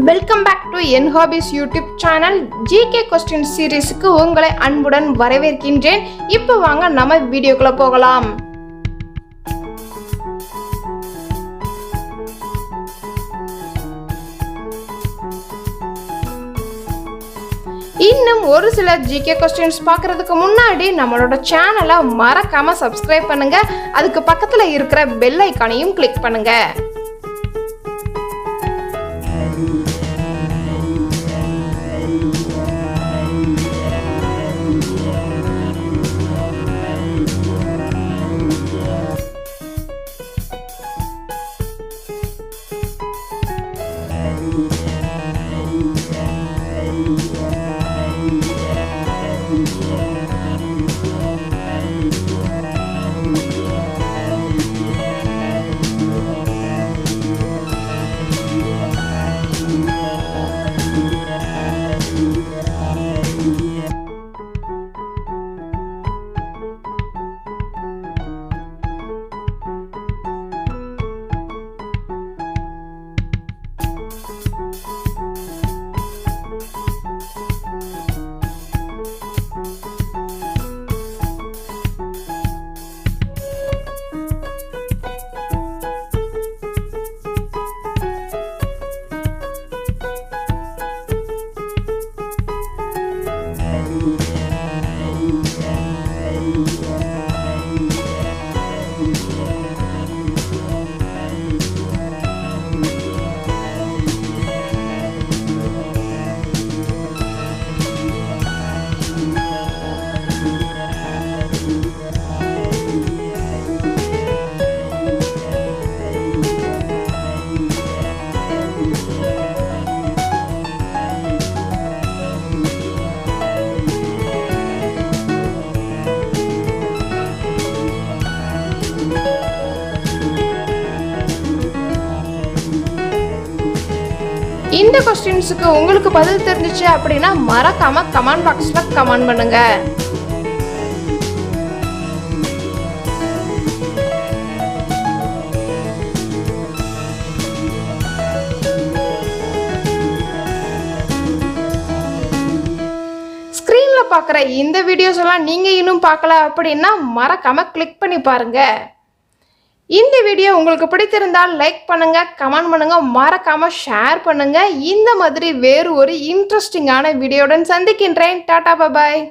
Welcome back to என் hobbies YouTube channel. GK question சீரீஸுக்கு உங்களை அன்புடன் வரவேற்கின்றேன். இப்போ வாங்க நம்ம வீடியோக்குள்ள போகலாம். இன்னும் ஒரு சில ஜிகே கொஸ்டின்ஸ் பார்க்கறதுக்கு முன்னாடி நம்மளோட சேனலை மறக்காம சப்ஸ்கிரைப் பண்ணுங்க. அதுக்கு பக்கத்துல இருக்கிற பெல் ஐகானையும் கிளிக் பண்ணுங்க. இந்த क्वेश्चंसக்கு உங்களுக்கு பதில் தெரிஞ்சிச்சு அப்படினா மறக்காம கமெண்ட் பாக்ஸ்ல கமெண்ட் பண்ணுங்க. ஸ்கிரீன்ல பார்க்குற இந்த வீடியோஸ் எல்லாம் நீங்க இன்னும் பார்க்கல அப்படினா மறக்காம கிளிக் பண்ணி பாருங்க. இந்த வீடியோ உங்களுக்கு பிடித்திருந்தால் லைக் பண்ணுங்க, கமெண்ட் பண்ணுங்க, மறக்காம ஷேர் பண்ணுங்க. இந்த மாதிரி வேறு ஒரு இன்ட்ரெஸ்டிங்கான வீடியோவுடன் சந்திக்கின்றேன். Tata bye bye.